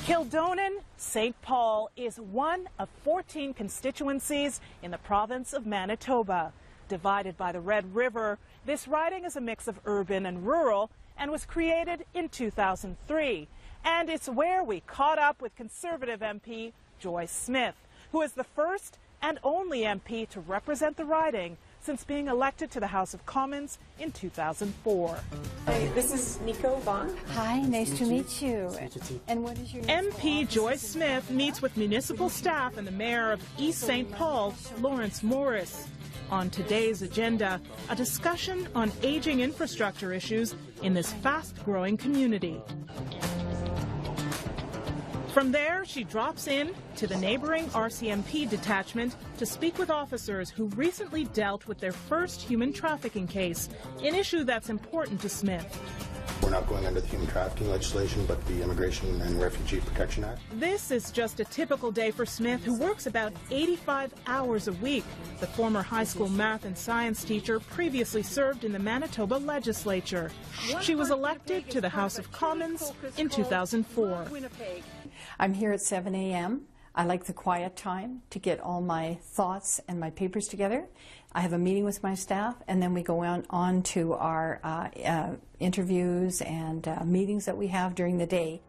Kildonan, St. Paul is one of 14 constituencies in the province of Manitoba. Divided by the Red River, this riding is a mix of urban and rural and was created in 2003. And it's where we caught up with Conservative MP Joy Smith, who is the first and only MP to represent the riding since being elected to the House of Commons in 2004. Hey, this is Nico Vaughn. Hi, nice to meet you. And what is your name? MP Joy Smith meets with municipal staff and the mayor of East St. Paul, Lawrence Morris. On today's agenda, a discussion on aging infrastructure issues in this fast-growing community. From there, she drops in to the neighboring RCMP detachment to speak with officers who recently dealt with their first human trafficking case, an issue that's important to Smith. We're not going under the human trafficking legislation, but the Immigration and Refugee Protection Act. This is just a typical day for Smith, who works about 85 hours a week. The former high school math and science teacher previously served in the Manitoba legislature. She was elected to the House of Commons in 2004. I'm here at 7 a.m. I like the quiet time to get all my thoughts and my papers together. I have a meeting with my staff, and then we go on to our interviews and meetings that we have during the day.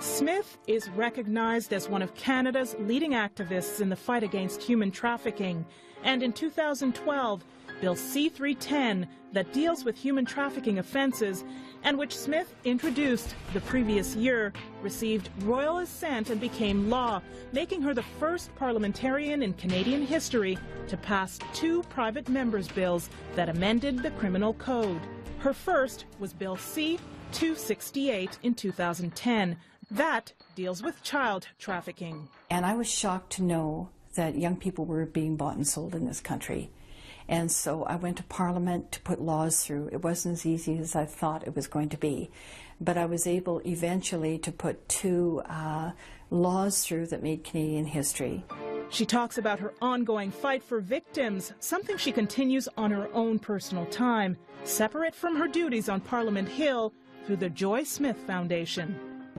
Smith is recognized as one of Canada's leading activists in the fight against human trafficking. And in 2012, Bill C-310, that deals with human trafficking offenses, and which Smith introduced the previous year, received royal assent and became law, making her the first parliamentarian in Canadian history to pass 2 private members' bills that amended the criminal code. Her first was Bill C-268 in 2010. That deals with child trafficking. And I was shocked to know that young people were being bought and sold in this country. And so I went to Parliament to put laws through. It wasn't as easy as I thought it was going to be. But I was able eventually to put 2 laws through that made Canadian history. She talks about her ongoing fight for victims, something she continues on her own personal time, separate from her duties on Parliament Hill through the Joy Smith Foundation.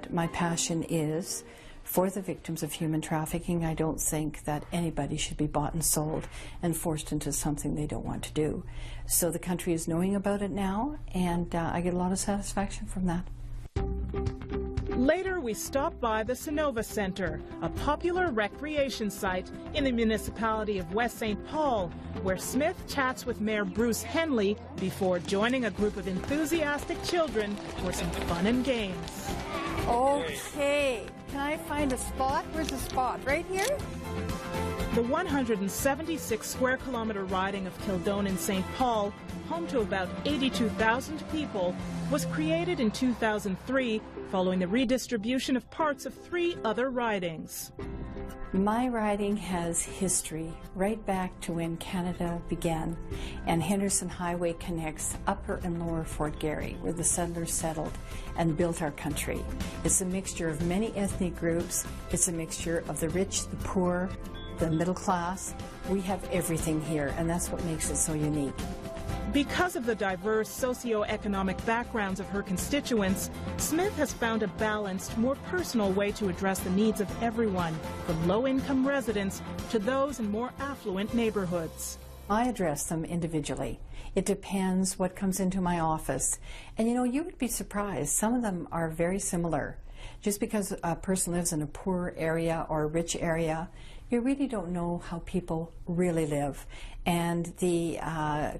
My passion is for the victims of human trafficking. I don't think that anybody should be bought and sold and forced into something they don't want to do. So the country is knowing about it now, and I get a lot of satisfaction from that. Later, we stop by the Sonova Centre, a popular recreation site in the municipality of West St. Paul, where Smith chats with Mayor Bruce Henley before joining a group of enthusiastic children for some fun and games. Okay, can I find a spot? Where's the spot? Right here? The 176 square kilometre riding of Kildonan St. Paul, home to about 82,000 people, was created in 2003 following the redistribution of parts of 3 other ridings. My riding has history right back to when Canada began, and Henderson Highway connects Upper and Lower Fort Garry, where the settlers settled and built our country. It's a mixture of many ethnic groups. It's a mixture of the rich, the poor, the middle class. We have everything here, and that's what makes it so unique. Because of the diverse socioeconomic backgrounds of her constituents, Smith has found a balanced, more personal way to address the needs of everyone, from low-income residents to those in more affluent neighborhoods. I address them individually. It depends what comes into my office. And you know, you would be surprised. Some of them are very similar. Just because a person lives in a poor area or a rich area, you really don't know how people really live. And the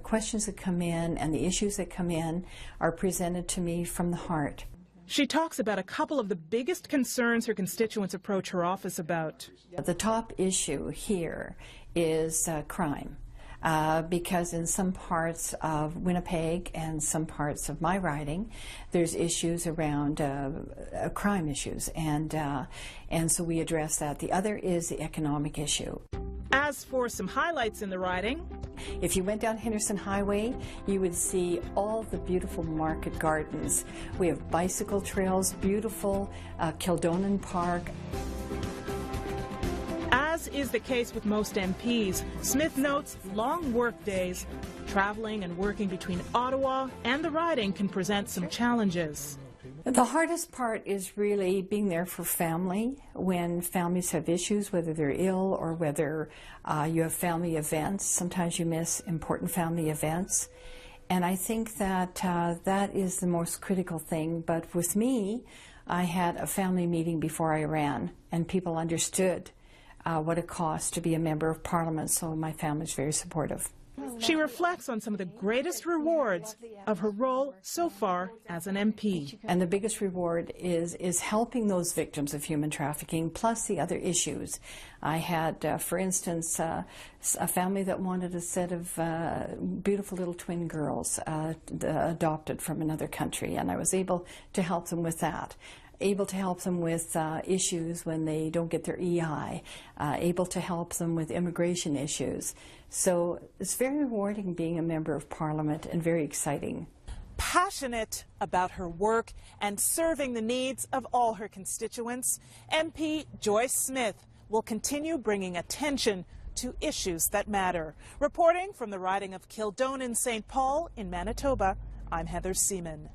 questions that come in and the issues that come in are presented to me from the heart. She talks about a couple of the biggest concerns her constituents approach her office about. The top issue here is crime. Because in some parts of Winnipeg and some parts of my riding, there's issues around crime issues, and so we address that. The other is the economic issue. As for some highlights in the riding, if you went down Henderson Highway, you would see all the beautiful market gardens. We have bicycle trails, beautiful Kildonan Park. As is the case with most MPs, Smith notes long work days. Traveling and working between Ottawa and the riding can present some challenges. The hardest part is really being there for family when families have issues, whether they're ill or whether you have family events. Sometimes you miss important family events. And I think that that is the most critical thing. But with me, I had a family meeting before I ran, and people understood what it costs to be a member of Parliament, so my family's very supportive. She reflects on some of the greatest rewards of her role so far as an MP. And the biggest reward is helping those victims of human trafficking, plus the other issues. I had, for instance, a family that wanted a set of beautiful little twin girls adopted from another country, and I was able to help them with that. Able to help them with issues when they don't get their EI, able to help them with immigration issues. So it's very rewarding being a member of Parliament and very exciting. Passionate about her work and serving the needs of all her constituents, MP Joyce Smith will continue bringing attention to issues that matter. Reporting from the riding of Kildonan, St. Paul in Manitoba, I'm Heather Seaman.